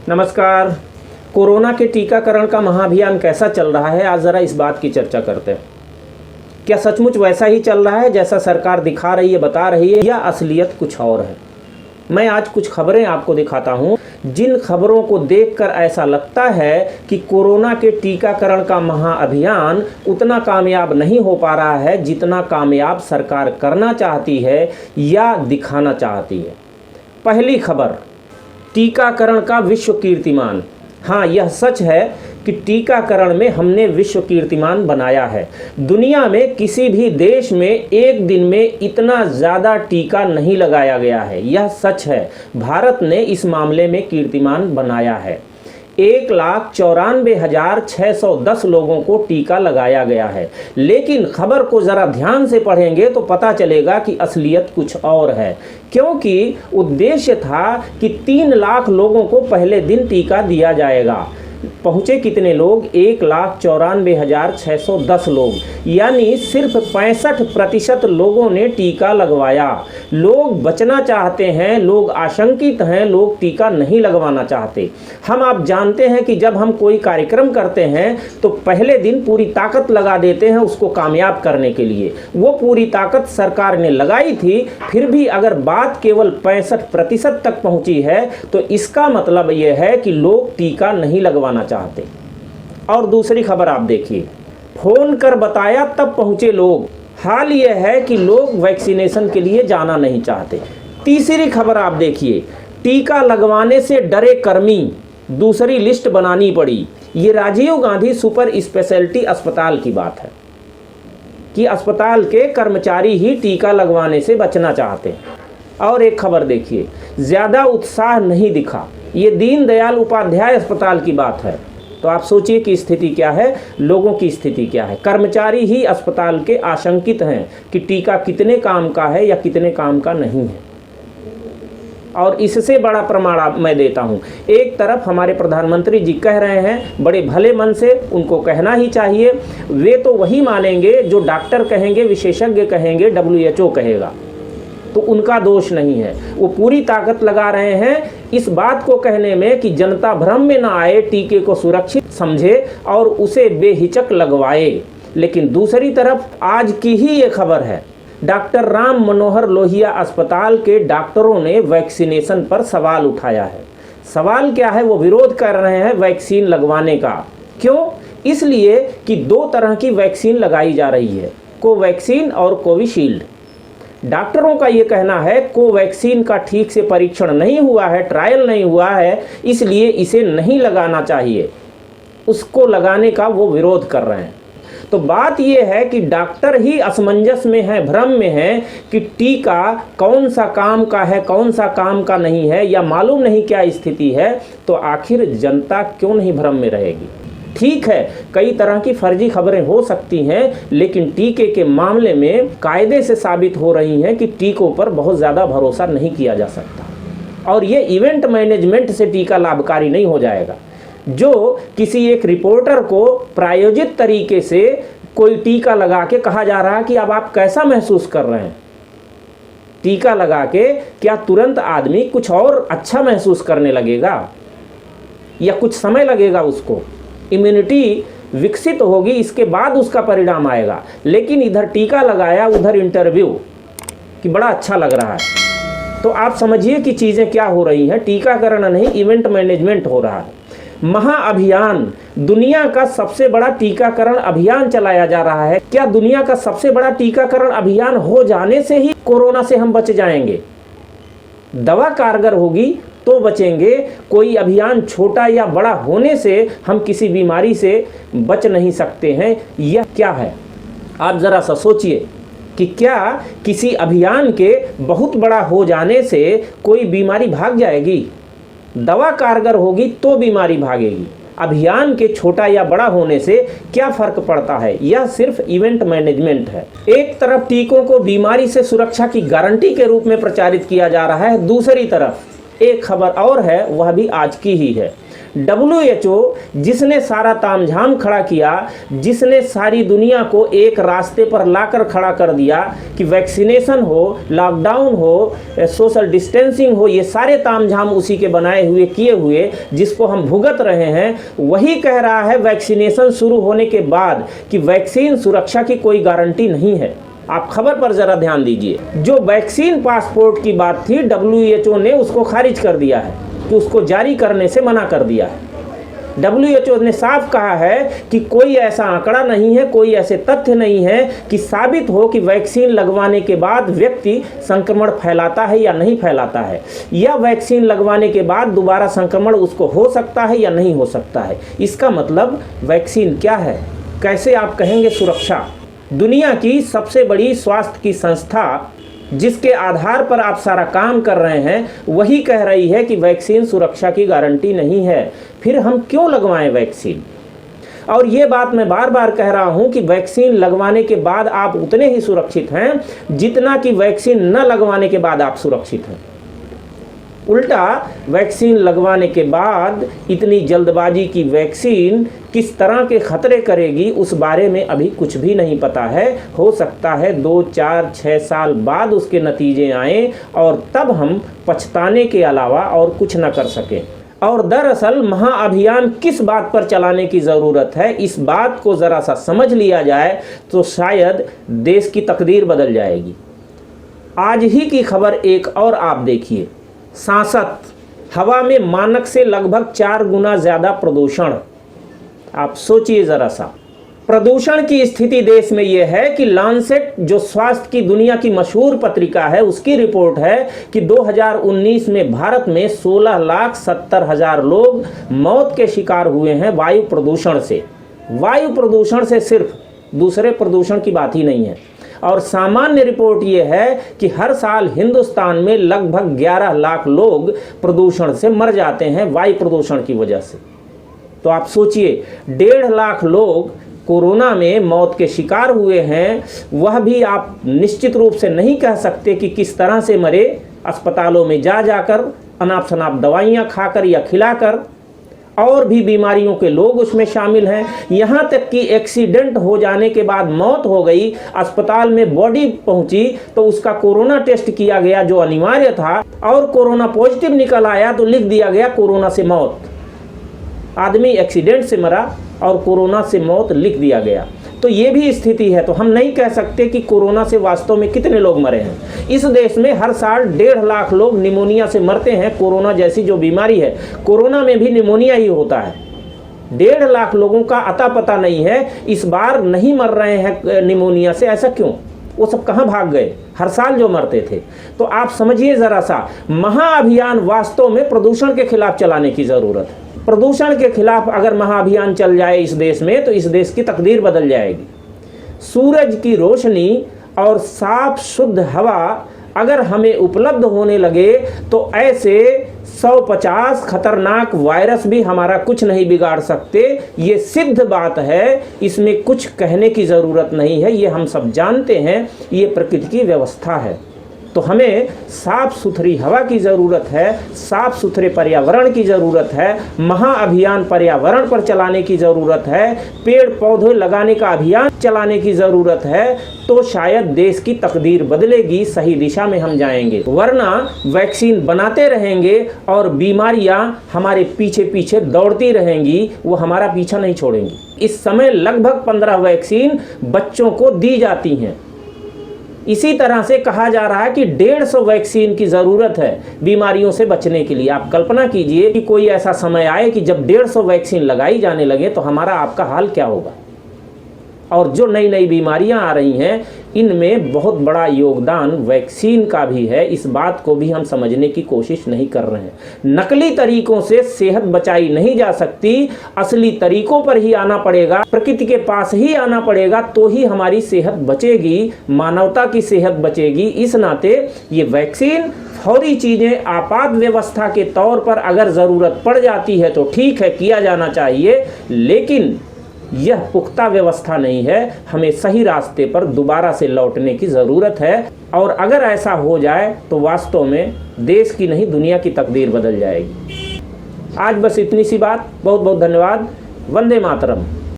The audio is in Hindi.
नमस्कार। कोरोना के टीकाकरण का महाअभियान कैसा चल रहा है, आज ज़रा इस बात की चर्चा करते हैं। क्या सचमुच वैसा ही चल रहा है जैसा सरकार दिखा रही है, बता रही है, या असलियत कुछ और है? मैं आज कुछ खबरें आपको दिखाता हूं, जिन खबरों को देखकर ऐसा लगता है कि कोरोना के टीकाकरण का महाअभियान उतना कामयाब नहीं हो पा रहा है जितना कामयाब सरकार करना चाहती है या दिखाना चाहती है। पहली खबर, टीकाकरण का विश्व कीर्तिमान। हाँ, यह सच है कि टीकाकरण में हमने विश्व कीर्तिमान बनाया है। दुनिया में किसी भी देश में एक दिन में इतना ज़्यादा टीका नहीं लगाया गया है, यह सच है। भारत ने इस मामले में कीर्तिमान बनाया है। 1,94,610 लोगों को टीका लगाया गया है। लेकिन खबर को ज़रा ध्यान से पढ़ेंगे तो पता चलेगा कि असलियत कुछ और है, क्योंकि उद्देश्य था कि 3 लाख लोगों को पहले दिन टीका दिया जाएगा। पहुँचे कितने लोग? 1,94,610 लोग, यानी सिर्फ 65% लोगों ने टीका लगवाया। लोग बचना चाहते हैं, लोग आशंकित हैं, लोग टीका नहीं लगवाना चाहते। हम आप जानते हैं कि जब हम कोई कार्यक्रम करते हैं तो पहले दिन पूरी ताकत लगा देते हैं उसको कामयाब करने के लिए। वो पूरी ताकत सरकार ने लगाई थी, फिर भी अगर बात केवल 65% तक पहुंची है तो इसका मतलब यह है कि लोग टीका नहीं लगवाना चाहते। और दूसरी खबर आप देखिए, फोन कर बताया तब पहुंचे लोग। हाल यह है कि लोग वैक्सीनेशन के लिए जाना नहीं चाहते। तीसरी खबर आप देखिए, टीका लगवाने से डरे कर्मी, दूसरी लिस्ट बनानी पड़ी। ये राजीव गांधी सुपर स्पेशलिटी अस्पताल की बात है कि अस्पताल के कर्मचारी ही टीका लगवाने से बचना चाहते हैं। और एक खबर देखिए, ज़्यादा उत्साह नहीं दिखा। ये दीनदयाल उपाध्याय अस्पताल की बात है। तो आप सोचिए कि स्थिति क्या है, लोगों की स्थिति क्या है। कर्मचारी ही अस्पताल के आशंकित हैं कि टीका कितने काम का है या कितने काम का नहीं है। और इससे बड़ा प्रमाण मैं देता हूं। एक तरफ हमारे प्रधानमंत्री जी कह रहे हैं बड़े भले मन से, उनको कहना ही चाहिए। वे तो वही मानेंगे जो डॉक्टर कहेंगे, विशेषज्ञ कहेंगे, WHO कहेगा, तो उनका दोष नहीं है। वो पूरी ताकत लगा रहे हैं इस बात को कहने में कि जनता भ्रम में ना आए, टीके को सुरक्षित समझे और उसे बेहिचक लगवाए। लेकिन दूसरी तरफ आज की ही ये खबर है, डॉक्टर राम मनोहर लोहिया अस्पताल के डॉक्टरों ने वैक्सीनेशन पर सवाल उठाया है। सवाल क्या है? वो विरोध कर रहे हैं वैक्सीन लगवाने का। क्यों? इसलिए कि 2 तरह की वैक्सीन लगाई जा रही है, कोवैक्सीन और कोविशील्ड। डॉक्टरों का ये कहना है कोवैक्सीन का ठीक से परीक्षण नहीं हुआ है, ट्रायल नहीं हुआ है, इसलिए इसे नहीं लगाना चाहिए। उसको लगाने का वो विरोध कर रहे हैं। तो बात ये है कि डॉक्टर ही असमंजस में है, भ्रम में है कि टीका कौन सा काम का है, कौन सा काम का नहीं है, या मालूम नहीं क्या स्थिति है। तो आखिर जनता क्यों नहीं भ्रम में रहेगी? ठीक है, कई तरह की फर्जी खबरें हो सकती हैं, लेकिन टीके के मामले में कायदे से साबित हो रही हैं कि टीकों पर बहुत ज़्यादा भरोसा नहीं किया जा सकता। और ये इवेंट मैनेजमेंट से टीका लाभकारी नहीं हो जाएगा। जो किसी एक रिपोर्टर को प्रायोजित तरीके से कोई टीका लगा के कहा जा रहा है कि अब आप कैसा महसूस कर रहे हैं, टीका लगा के क्या तुरंत आदमी कुछ और अच्छा महसूस करने लगेगा या कुछ समय लगेगा? उसको इम्यूनिटी विकसित होगी, इसके बाद उसका परिणाम आएगा। लेकिन इधर टीका लगाया, उधर इंटरव्यू कि बड़ा अच्छा लग रहा है। तो आप समझिए कि चीज़ें क्या हो रही हैं। टीकाकरण नहीं, इवेंट मैनेजमेंट हो रहा है। महाअभियान, दुनिया का सबसे बड़ा टीकाकरण अभियान चलाया जा रहा है। क्या दुनिया का सबसे बड़ा टीकाकरण अभियान हो जाने से ही कोरोना से हम बच जाएंगे? दवा कारगर होगी तो बचेंगे। कोई अभियान छोटा या बड़ा होने से हम किसी बीमारी से बच नहीं सकते हैं। यह क्या है? आप ज़रा सा सोचिए कि क्या किसी अभियान के बहुत बड़ा हो जाने से कोई बीमारी भाग जाएगी? दवा कारगर होगी तो बीमारी भागेगी। अभियान के छोटा या बड़ा होने से क्या फ़र्क पड़ता है? यह सिर्फ इवेंट मैनेजमेंट है। एक तरफ टीकों को बीमारी से सुरक्षा की गारंटी के रूप में प्रचारित किया जा रहा है, दूसरी तरफ एक खबर और है, वह भी आज की ही है। WHO जिसने सारा तामझाम खड़ा किया, जिसने सारी दुनिया को एक रास्ते पर लाकर खड़ा कर दिया कि वैक्सीनेशन हो, लॉकडाउन हो, सोशल डिस्टेंसिंग हो, ये सारे तामझाम उसी के बनाए हुए किए हुए जिसको हम भुगत रहे हैं, वही कह रहा है वैक्सीनेशन शुरू होने के बाद कि वैक्सीन सुरक्षा की कोई गारंटी नहीं है। आप खबर पर जरा ध्यान दीजिए। जो वैक्सीन पासपोर्ट की बात थी, WHO ने उसको खारिज कर दिया है कि उसको जारी करने से मना कर दिया है। WHO ने साफ कहा है कि कोई ऐसा आंकड़ा नहीं है, कोई ऐसे तथ्य नहीं है कि साबित हो कि वैक्सीन लगवाने के बाद व्यक्ति संक्रमण फैलाता है या नहीं फैलाता है, या वैक्सीन लगवाने के बाद दोबारा संक्रमण उसको हो सकता है या नहीं हो सकता है। इसका मतलब वैक्सीन क्या है, कैसे आप कहेंगे सुरक्षा? दुनिया की सबसे बड़ी स्वास्थ्य की संस्था जिसके आधार पर आप सारा काम कर रहे हैं, वही कह रही है कि वैक्सीन सुरक्षा की गारंटी नहीं है। फिर हम क्यों लगवाएं वैक्सीन? और ये बात मैं बार बार कह रहा हूं कि वैक्सीन लगवाने के बाद आप उतने ही सुरक्षित हैं जितना कि वैक्सीन न लगवाने के बाद आप सुरक्षित हैं। उल्टा वैक्सीन लगवाने के बाद इतनी जल्दबाजी की वैक्सीन किस तरह के खतरे करेगी, उस बारे में अभी कुछ भी नहीं पता है। हो सकता है 2, 4, 6 साल बाद उसके नतीजे आएं और तब हम पछताने के अलावा और कुछ न कर सकें। और दरअसल महाअभियान किस बात पर चलाने की ज़रूरत है, इस बात को ज़रा सा समझ लिया जाए तो शायद देश की तकदीर बदल जाएगी। आज ही की खबर एक और आप देखिए। सांसत, हवा में मानक से लगभग 4 गुना ज़्यादा प्रदूषण। आप सोचिए ज़रा सा। प्रदूषण की स्थिति देश में यह है कि लांसेट, जो स्वास्थ्य की दुनिया की मशहूर पत्रिका है, उसकी रिपोर्ट है कि 2019 में भारत में 16,70,000 लोग मौत के शिकार हुए हैं वायु प्रदूषण से। वायु प्रदूषण से, सिर्फ दूसरे प्रदूषण की बात ही नहीं है। और सामान्य रिपोर्ट ये है कि हर साल हिंदुस्तान में लगभग 11 लाख लोग प्रदूषण से मर जाते हैं वायु प्रदूषण की वजह से। तो आप सोचिए, 1.5 लाख लोग कोरोना में मौत के शिकार हुए हैं। वह भी आप निश्चित रूप से नहीं कह सकते कि किस तरह से मरे, अस्पतालों में जाकर अनाप शनाप दवाइयाँ खाकर या खिलाकर। और भी बीमारियों के लोग उसमें शामिल हैं। यहाँ तक कि एक्सीडेंट हो जाने के बाद मौत हो गई, अस्पताल में बॉडी पहुंची तो उसका कोरोना टेस्ट किया गया जो अनिवार्य था, और कोरोना पॉजिटिव निकल आया तो लिख दिया गया कोरोना से मौत। आदमी एक्सीडेंट से मरा और कोरोना से मौत लिख दिया गया। तो ये भी स्थिति है। तो हम नहीं कह सकते कि कोरोना से वास्तव में कितने लोग मरे हैं। इस देश में हर साल 1.5 लाख लोग निमोनिया से मरते हैं। कोरोना जैसी जो बीमारी है, कोरोना में भी निमोनिया ही होता है। 1.5 लाख लोगों का अता पता नहीं है। इस बार नहीं मर रहे हैं निमोनिया से, ऐसा क्यों? वो सब कहाँ भाग गए हर साल जो मरते थे? तो आप समझिए ज़रा सा, महाअभियान वास्तव में प्रदूषण के खिलाफ चलाने की ज़रूरत है। प्रदूषण के खिलाफ अगर महाअभियान चल जाए इस देश में तो इस देश की तकदीर बदल जाएगी। सूरज की रोशनी और साफ शुद्ध हवा अगर हमें उपलब्ध होने लगे तो ऐसे 150 खतरनाक वायरस भी हमारा कुछ नहीं बिगाड़ सकते। ये सिद्ध बात है, इसमें कुछ कहने की ज़रूरत नहीं है। ये हम सब जानते हैं, ये प्रकृति की व्यवस्था है। तो हमें साफ सुथरी हवा की ज़रूरत है, साफ सुथरे पर्यावरण की ज़रूरत है, महाअभियान पर्यावरण पर चलाने की ज़रूरत है, पेड़ पौधे लगाने का अभियान चलाने की ज़रूरत है। तो शायद देश की तकदीर बदलेगी, सही दिशा में हम जाएंगे। वरना वैक्सीन बनाते रहेंगे और बीमारियां हमारे पीछे पीछे दौड़ती रहेंगी, वो हमारा पीछा नहीं छोड़ेंगी। इस समय लगभग 15 वैक्सीन बच्चों को दी जाती हैं। इसी तरह से कहा जा रहा है कि 150 वैक्सीन की ज़रूरत है बीमारियों से बचने के लिए। आप कल्पना कीजिए कि कोई ऐसा समय आए कि जब 150 वैक्सीन लगाई जाने लगे तो हमारा आपका हाल क्या होगा। और जो नई नई बीमारियां आ रही हैं, इनमें बहुत बड़ा योगदान वैक्सीन का भी है। इस बात को भी हम समझने की कोशिश नहीं कर रहे हैं। नकली तरीकों से सेहत बचाई नहीं जा सकती, असली तरीकों पर ही आना पड़ेगा, प्रकृति के पास ही आना पड़ेगा, तो ही हमारी सेहत बचेगी, मानवता की सेहत बचेगी। इस नाते ये वैक्सीन फौरी चीज़ें आपात व्यवस्था के तौर पर अगर ज़रूरत पड़ जाती है तो ठीक है, किया जाना चाहिए, लेकिन यह पुख्ता व्यवस्था नहीं है। हमें सही रास्ते पर दोबारा से लौटने की ज़रूरत है। और अगर ऐसा हो जाए तो वास्तव में देश की नहीं दुनिया की तकदीर बदल जाएगी। आज बस इतनी सी बात। बहुत बहुत धन्यवाद। वंदे मातरम।